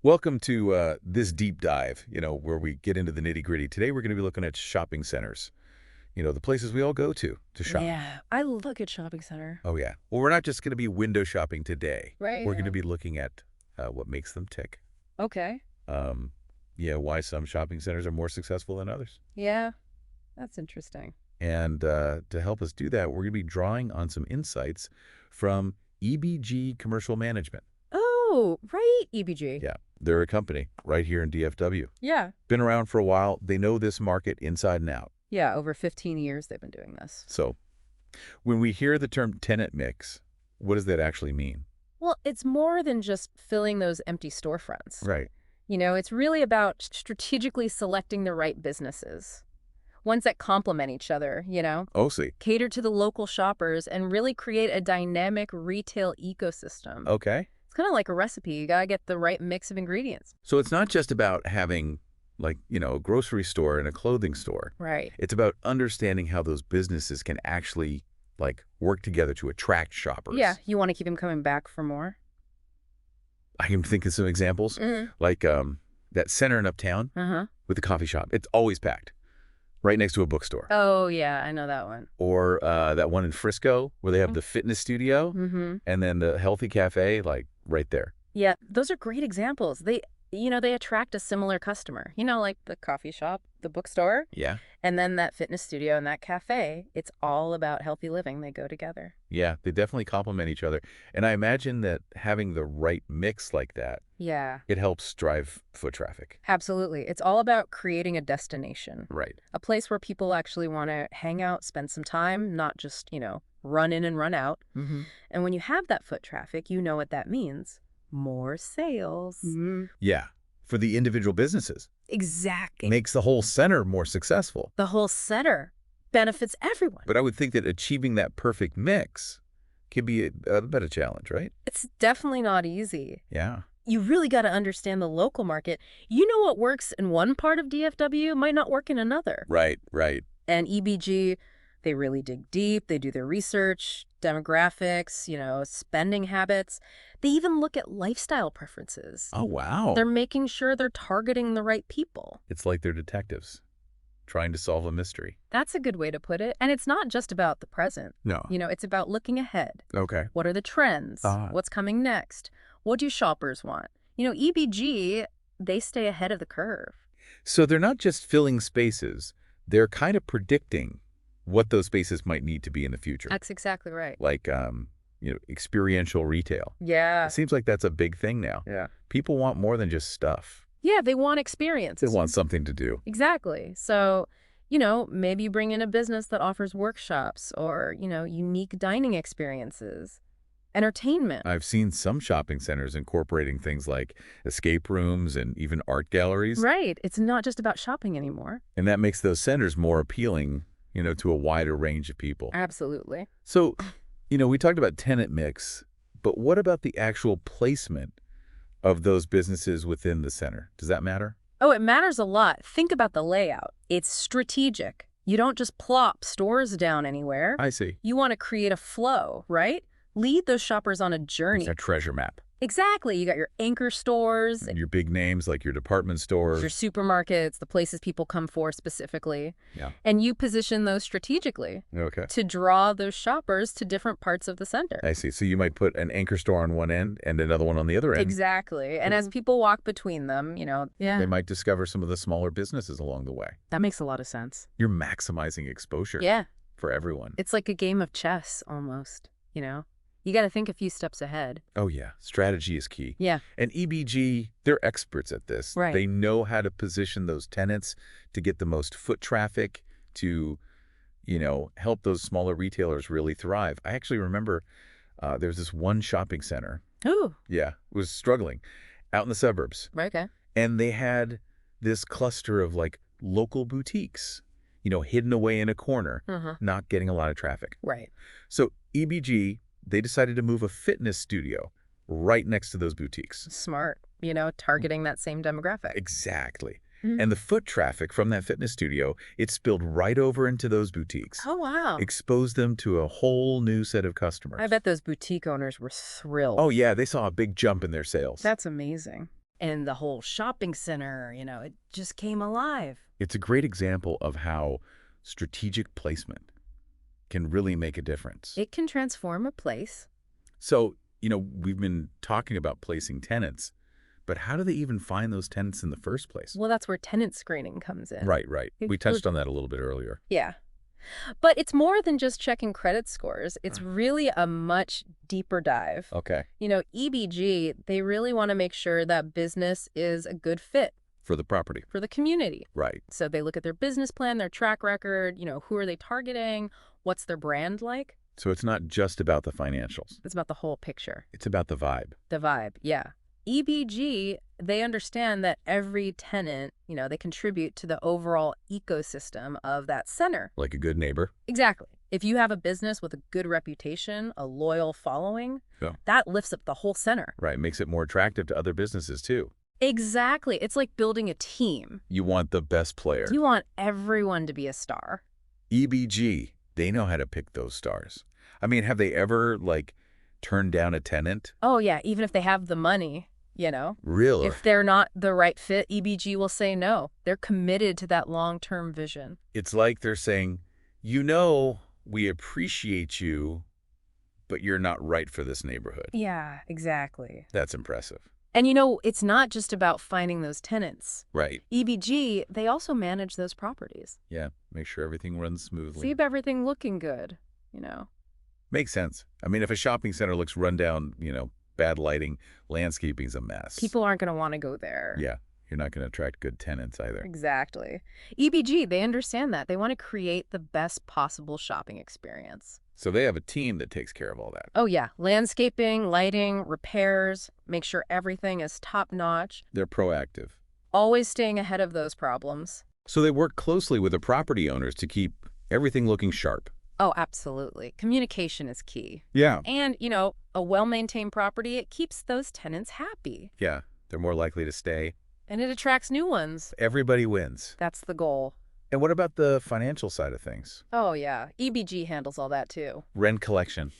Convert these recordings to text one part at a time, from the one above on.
Welcome to this deep dive, where we get into the nitty-gritty. Today, we're going to be looking at shopping centers, the places we all go to shop. Yeah, I love a good shopping center. Oh, yeah. Well, we're not just going to be window shopping today. Right. We're going to be looking at what makes them tick. Okay. Um, yeah, why some shopping centers are more successful than others. Yeah, that's interesting. And to help us do that, we're going to be drawing on some insights from EBG Commercial Management. Oh, right, EBG. Yeah, they're a company right here in DFW. Yeah. Been around for a while. They know this market inside and out. Yeah, over 15 years they've been doing this. So when we hear the term tenant mix, what does that actually mean? Well, it's more than just filling those empty storefronts. Right. It's really about strategically selecting the right businesses, ones that complement each other. Oh, see. Cater to the local shoppers and really create a dynamic retail ecosystem. Okay. It's kind of like a recipe. You got to get the right mix of ingredients. So it's not just about having a grocery store and a clothing store. Right. It's about understanding how those businesses can actually work together to attract shoppers. Yeah, you want to keep them coming back for more. I can think of some examples, like that center in Uptown with the coffee shop. It's always packed, right next to a bookstore. Oh, yeah, I know that one. Or that one in Frisco where they have the fitness studio and then the healthy cafe, right there. Yeah, those are great examples. They attract a similar customer, like the coffee shop, the bookstore, Yeah. and then that fitness studio and that cafe. It's all about healthy living. They go together. Yeah, they definitely complement each other. And I imagine that having the right mix like that, Yeah, it helps drive foot traffic. absolutely. It's all about creating a destination, Right. a place where people actually want to hang out, spend some time, not just, run in and run out. And when you have that foot traffic, you know what that means. More sales. Yeah, for the individual businesses. Exactly. Makes the whole center more successful. The whole center benefits everyone. But I would think that achieving that perfect mix can be a bit of a challenge, right? It's definitely not easy. Yeah. You really got to understand the local market. What works in one part of DFW might not work in another. Right, right. And EBG, they really dig deep. They do their research, demographics, spending habits. They even look at lifestyle preferences. Oh, wow. They're making sure they're targeting the right people. It's like they're detectives trying to solve a mystery. That's a good way to put it. And it's not just about the present. No. It's about looking ahead. Okay. What are the trends? What's coming next? What do shoppers want? EBG, they stay ahead of the curve. So they're not just filling spaces. They're kind of predicting what those spaces might need to be in the future. That's exactly right. Like, experiential retail. Yeah. It seems like that's a big thing now. Yeah. People want more than just stuff. Yeah, they want experience. They want something to do. Exactly. So, maybe you bring in a business that offers workshops or, unique dining experiences, entertainment. I've seen some shopping centers incorporating things like escape rooms and even art galleries. Right. It's not just about shopping anymore. And that makes those centers more appealing, to a wider range of people. Absolutely. So, we talked about tenant mix, but what about the actual placement of those businesses within the center? Does that matter? Oh, it matters a lot. Think about the layout. It's strategic. You don't just plop stores down anywhere. I see. You want to create a flow, right? Lead those shoppers on a journey. It's a treasure map. Exactly. You got your anchor stores. And your big names like your department stores. Your supermarkets, the places people come for specifically. Yeah. And you position those strategically. Okay. To draw those shoppers to different parts of the center. I see. So you might put an anchor store on one end and another one on the other end. Exactly. And as people walk between them, they might discover some of the smaller businesses along the way. That makes a lot of sense. You're maximizing exposure. Yeah. For everyone. It's like a game of chess almost, You got to think a few steps ahead. Oh, yeah. Strategy is key. Yeah. And EBG, they're experts at this. Right. They know how to position those tenants to get the most foot traffic, to, help those smaller retailers really thrive. I actually remember there was this one shopping center. Ooh. Yeah. It was struggling out in the suburbs. Right, okay. And they had this cluster of local boutiques, hidden away in a corner, not getting a lot of traffic. Right. So EBG, they decided to move a fitness studio right next to those boutiques. Smart, targeting that same demographic. Exactly. And the foot traffic from that fitness studio, it spilled right over into those boutiques. Oh, wow. Exposed them to a whole new set of customers. I bet those boutique owners were thrilled. Oh, yeah. They saw a big jump in their sales. That's amazing. And the whole shopping center, it just came alive. It's a great example of how strategic placement can really make a difference. It can transform a place. So, we've been talking about placing tenants, but how do they even find those tenants in the first place? Well, that's where tenant screening comes in. Right, right. We touched on that a little bit earlier. Yeah. But it's more than just checking credit scores. It's really a much deeper dive. Okay. EBG, they really want to make sure that business is a good fit For the property. for the community. Right. So they look at their business plan, their track record, who are they targeting, what's their brand like. So it's not just about the financials. It's about the whole picture. It's about the vibe. The vibe, yeah. EBG, they understand that every tenant, they contribute to the overall ecosystem of that center. Like a good neighbor. Exactly. If you have a business with a good reputation, a loyal following, Yeah. that lifts up the whole center. Right. Makes it more attractive to other businesses, too. Exactly. It's like building a team. You want the best player. You want everyone to be a star. EBG, they know how to pick those stars. I mean, have they ever, turned down a tenant? Oh, yeah, even if they have the money, Really? If they're not the right fit, EBG will say no. They're committed to that long-term vision. It's like they're saying, we appreciate you, but you're not right for this neighborhood. Yeah, exactly. That's impressive. And it's not just about finding those tenants. Right. EBG, they also manage those properties. Yeah. Make sure everything runs smoothly. Keep everything looking good, Makes sense. I mean, if a shopping center looks run down, bad lighting, landscaping's a mess. People aren't going to want to go there. Yeah. You're not going to attract good tenants either. Exactly. EBG, they understand that. They want to create the best possible shopping experience. So they have a team that takes care of all that. Oh, yeah. Landscaping, lighting, repairs, make sure everything is top-notch. They're proactive. Always staying ahead of those problems. So they work closely with the property owners to keep everything looking sharp. Oh, absolutely. Communication is key. Yeah. And, a well-maintained property, it keeps those tenants happy. Yeah. They're more likely to stay. And it attracts new ones. Everybody wins. That's the goal. And what about the financial side of things? Oh, yeah. EBG handles all that, too. Rent collection.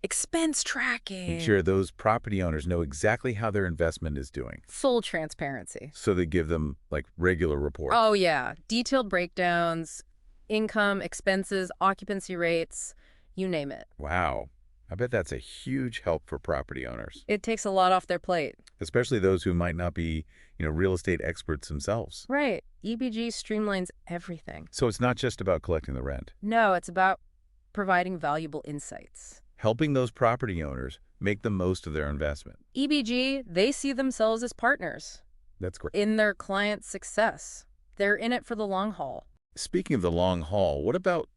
Expense tracking. Make sure those property owners know exactly how their investment is doing. Full transparency. So they give them, regular reports. Oh, yeah. Detailed breakdowns, income, expenses, occupancy rates, you name it. Wow. I bet that's a huge help for property owners. It takes a lot off their plate. Especially those who might not be, real estate experts themselves. Right. EBG streamlines everything. So it's not just about collecting the rent. No, it's about providing valuable insights. Helping those property owners make the most of their investment. EBG, they see themselves as partners That's great. in their client's success. They're in it for the long haul. Speaking of the long haul, what about,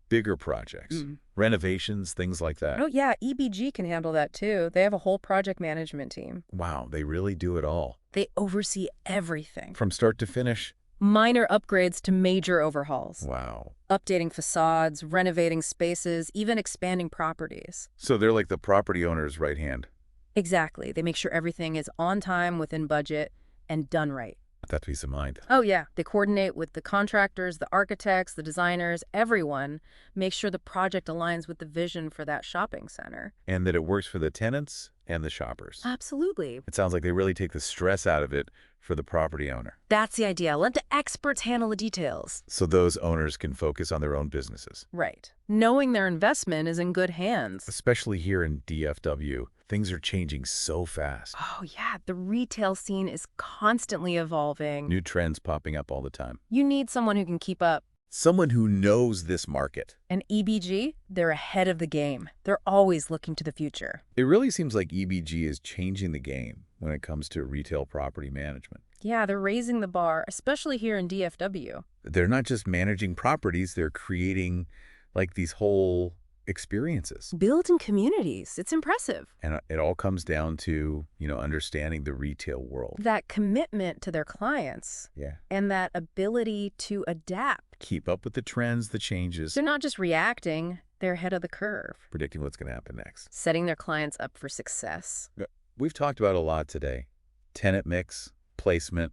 bigger projects? Renovations, things like that? Oh, yeah, EBG can handle that too. They have a whole project management team. Wow, they really do it all. They oversee everything. From start to finish? Minor upgrades to major overhauls. Wow. Updating facades, renovating spaces, even expanding properties. So they're like the property owner's right hand. Exactly. They make sure everything is on time, within budget, and done right. That peace of mind. Oh, yeah. They coordinate with the contractors, the architects, the designers, everyone. Make sure the project aligns with the vision for that shopping center. And that it works for the tenants and the shoppers. Absolutely. It sounds like they really take the stress out of it for the property owner. That's the idea. Let the experts handle the details. So those owners can focus on their own businesses. Right. Knowing their investment is in good hands. Especially here in DFW, things are changing so fast. Oh, yeah. The retail scene is constantly evolving. New trends popping up all the time. You need someone who can keep up. Someone who knows this market. And EBG, they're ahead of the game. They're always looking to the future. It really seems like EBG is changing the game when it comes to retail property management. Yeah, they're raising the bar, especially here in DFW. They're not just managing properties, they're creating these whole experiences. Building communities. It's impressive. And it all comes down to, understanding the retail world. That commitment to their clients. Yeah. And that ability to adapt. Keep up with the trends, the changes. They're not just reacting, they're ahead of the curve. Predicting what's going to happen next. Setting their clients up for success. We've talked about a lot today. Tenant mix, placement,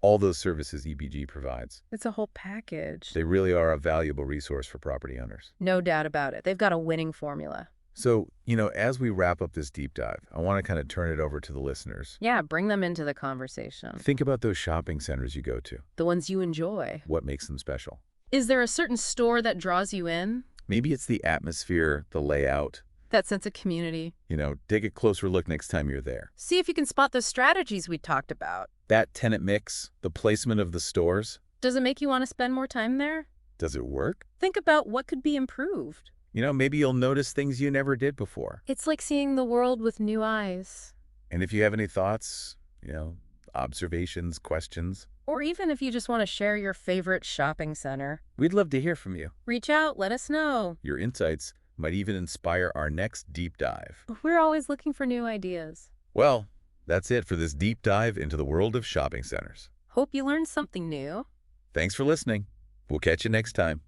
all those services EBG provides. It's a whole package. They really are a valuable resource for property owners. No doubt about it. They've got a winning formula. So, as we wrap up this deep dive, I want to kind of turn it over to the listeners. Yeah, bring them into the conversation. Think about those shopping centers you go to. The ones you enjoy. What makes them special? Is there a certain store that draws you in? Maybe it's the atmosphere, the layout. That sense of community. Take a closer look next time you're there. See if you can spot those strategies we talked about. That tenant mix, the placement of the stores, Does it make you want to spend more time there? does it work? Think about what could be improved. Maybe you'll notice things you never did before. It's like seeing the world with new eyes. And if you have any thoughts, observations, questions, Or even if you just want to share your favorite shopping center. we'd love to hear from you. Reach out, let us know. Your insights might even inspire our next deep dive. We're always looking for new ideas. Well, that's it for this deep dive into the world of shopping centers. Hope you learned something new. Thanks for listening. We'll catch you next time.